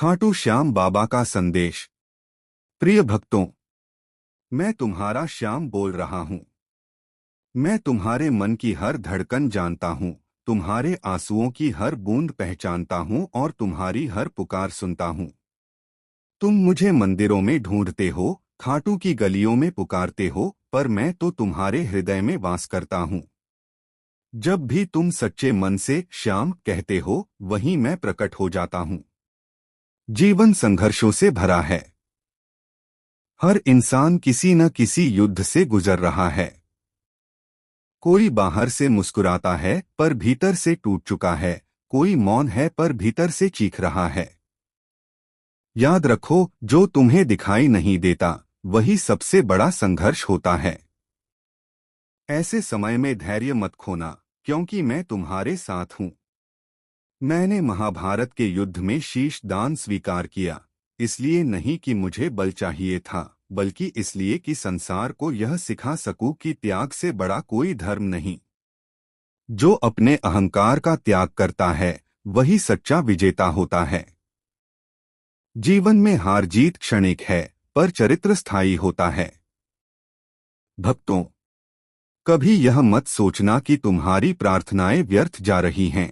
खाटू श्याम बाबा का संदेश। प्रिय भक्तों, मैं तुम्हारा श्याम बोल रहा हूँ। मैं तुम्हारे मन की हर धड़कन जानता हूँ, तुम्हारे आंसुओं की हर बूंद पहचानता हूँ और तुम्हारी हर पुकार सुनता हूँ। तुम मुझे मंदिरों में ढूंढते हो, खाटू की गलियों में पुकारते हो, पर मैं तो तुम्हारे हृदय में वास करता हूँ। जब भी तुम सच्चे मन से श्याम कहते हो, वहीं मैं प्रकट हो जाता हूँ। जीवन संघर्षों से भरा है। हर इंसान किसी न किसी युद्ध से गुजर रहा है। कोई बाहर से मुस्कुराता है पर भीतर से टूट चुका है, कोई मौन है पर भीतर से चीख रहा है। याद रखो, जो तुम्हें दिखाई नहीं देता वही सबसे बड़ा संघर्ष होता है। ऐसे समय में धैर्य मत खोना, क्योंकि मैं तुम्हारे साथ हूँ। मैंने महाभारत के युद्ध में शीश दान स्वीकार किया, इसलिए नहीं कि मुझे बल चाहिए था, बल्कि इसलिए कि संसार को यह सिखा सकूं कि त्याग से बड़ा कोई धर्म नहीं। जो अपने अहंकार का त्याग करता है वही सच्चा विजेता होता है। जीवन में हार जीत क्षणिक है, पर चरित्र स्थायी होता है। भक्तों, कभी यह मत सोचना कि तुम्हारी प्रार्थनाएं व्यर्थ जा रही हैं।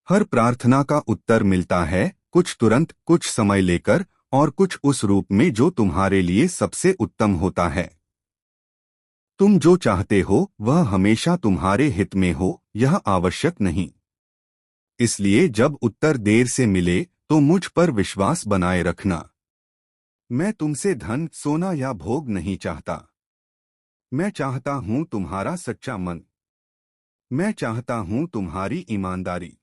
हर प्रार्थना का उत्तर मिलता है, कुछ तुरंत, कुछ समय लेकर और कुछ उस रूप में जो तुम्हारे लिए सबसे उत्तम होता है। तुम जो चाहते हो वह हमेशा तुम्हारे हित में हो, यह आवश्यक नहीं। इसलिए जब उत्तर देर से मिले तो मुझ पर विश्वास बनाए रखना। मैं तुमसे धन, सोना या भोग नहीं चाहता। मैं चाहता हूं तुम्हारा सच्चा मन। मैं चाहता हूं तुम्हारी ईमानदारी।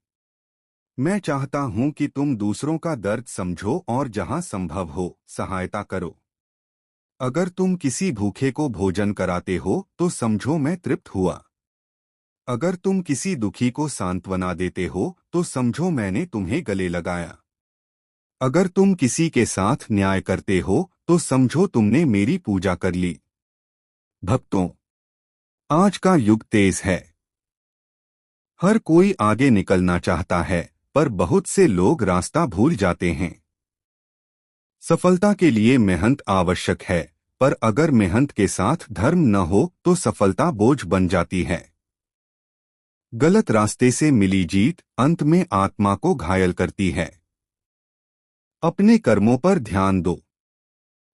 मैं चाहता हूं कि तुम दूसरों का दर्द समझो और जहां संभव हो सहायता करो। अगर तुम किसी भूखे को भोजन कराते हो तो समझो मैं तृप्त हुआ। अगर तुम किसी दुखी को सांत्वना देते हो तो समझो मैंने तुम्हें गले लगाया। अगर तुम किसी के साथ न्याय करते हो तो समझो तुमने मेरी पूजा कर ली। भक्तों, आज का युग तेज है। हर कोई आगे निकलना चाहता है, पर बहुत से लोग रास्ता भूल जाते हैं। सफलता के लिए मेहनत आवश्यक है, पर अगर मेहनत के साथ धर्म न हो तो सफलता बोझ बन जाती है। गलत रास्ते से मिली जीत अंत में आत्मा को घायल करती है। अपने कर्मों पर ध्यान दो।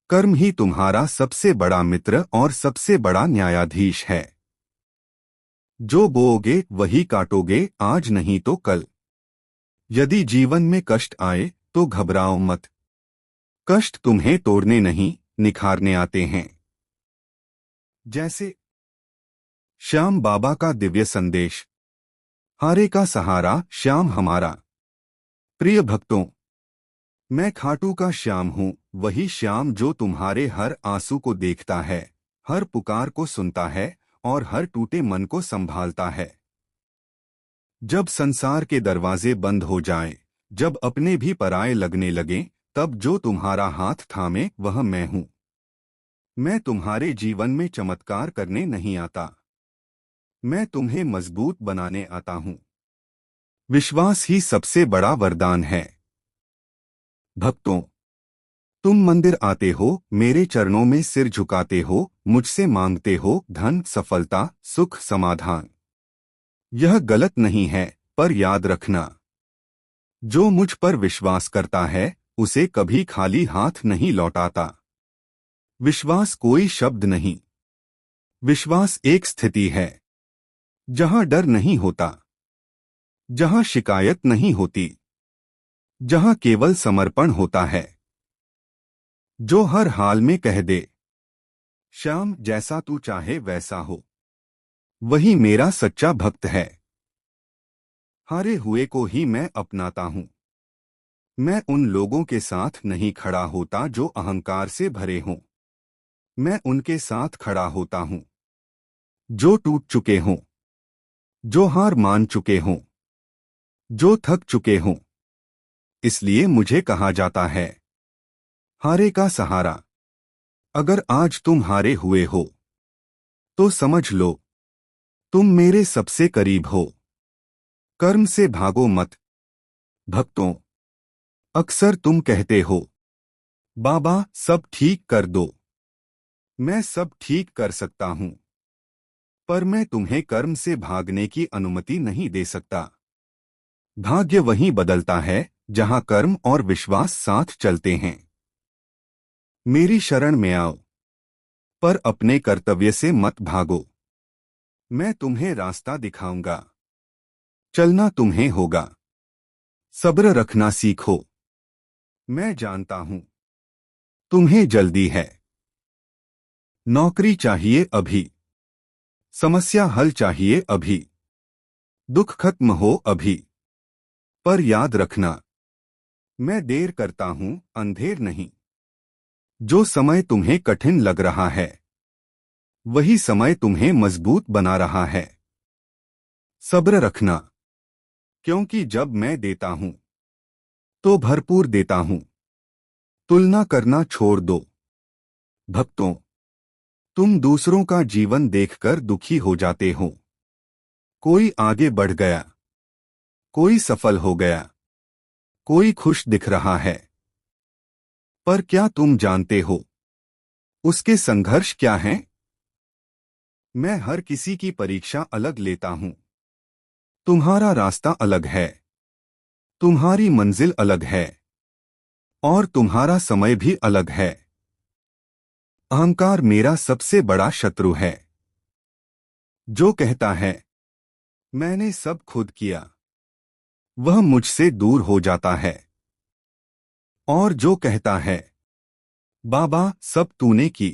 कर्म ही तुम्हारा सबसे बड़ा मित्र और सबसे बड़ा न्यायाधीश है। जो बोओगे वही काटोगे, आज नहीं तो कल। यदि जीवन में कष्ट आए तो घबराओ मत। कष्ट तुम्हें तोड़ने नहीं, निखारने आते हैं। जैसे श्याम बाबा का दिव्य संदेश। हारे का सहारा श्याम हमारा। प्रिय भक्तों, मैं खाटू का श्याम हूँ, वही श्याम जो तुम्हारे हर आंसू को देखता है, हर पुकार को सुनता है और हर टूटे मन को संभालता है। जब संसार के दरवाजे बंद हो जाएं, जब अपने भी पराये लगने लगें, तब जो तुम्हारा हाथ थामे वह मैं हूँ। मैं तुम्हारे जीवन में चमत्कार करने नहीं आता, मैं तुम्हें मजबूत बनाने आता हूँ। विश्वास ही सबसे बड़ा वरदान है। भक्तों, तुम मंदिर आते हो, मेरे चरणों में सिर झुकाते हो, मुझसे मांगते हो धन, सफलता, सुख, समाधान। यह गलत नहीं है, पर याद रखना, जो मुझ पर विश्वास करता है उसे कभी खाली हाथ नहीं लौटाता। विश्वास कोई शब्द नहीं, विश्वास एक स्थिति है जहां डर नहीं होता, जहां शिकायत नहीं होती, जहां केवल समर्पण होता है। जो हर हाल में कह दे, श्याम जैसा तू चाहे वैसा हो, वही मेरा सच्चा भक्त है। हारे हुए को ही मैं अपनाता हूं। मैं उन लोगों के साथ नहीं खड़ा होता जो अहंकार से भरे हों। मैं उनके साथ खड़ा होता हूं जो टूट चुके हों, जो हार मान चुके हों, जो थक चुके हों। इसलिए मुझे कहा जाता है, हारे का सहारा। अगर आज तुम हारे हुए हो तो समझ लो, तुम मेरे सबसे करीब हो। कर्म से भागो मत। भक्तों, अक्सर तुम कहते हो, बाबा सब ठीक कर दो। मैं सब ठीक कर सकता हूं, पर मैं तुम्हें कर्म से भागने की अनुमति नहीं दे सकता। भाग्य वहीं बदलता है जहां कर्म और विश्वास साथ चलते हैं। मेरी शरण में आओ, पर अपने कर्तव्य से मत भागो। मैं तुम्हें रास्ता दिखाऊंगा, चलना तुम्हें होगा। सब्र रखना सीखो। मैं जानता हूं तुम्हें जल्दी है। नौकरी चाहिए अभी, समस्या हल चाहिए अभी, दुख खत्म हो अभी। पर याद रखना, मैं देर करता हूं, अंधेर नहीं। जो समय तुम्हें कठिन लग रहा है, वही समय तुम्हें मजबूत बना रहा है। सब्र रखना, क्योंकि जब मैं देता हूं तो भरपूर देता हूं। तुलना करना छोड़ दो। भक्तों, तुम दूसरों का जीवन देखकर दुखी हो जाते हो। कोई आगे बढ़ गया, कोई सफल हो गया, कोई खुश दिख रहा है। पर क्या तुम जानते हो उसके संघर्ष क्या हैं? मैं हर किसी की परीक्षा अलग लेता हूं। तुम्हारा रास्ता अलग है, तुम्हारी मंजिल अलग है, और तुम्हारा समय भी अलग है। अहंकार मेरा सबसे बड़ा शत्रु है। जो कहता है मैंने सब खुद किया, वह मुझसे दूर हो जाता है। और जो कहता है बाबा सब तूने की,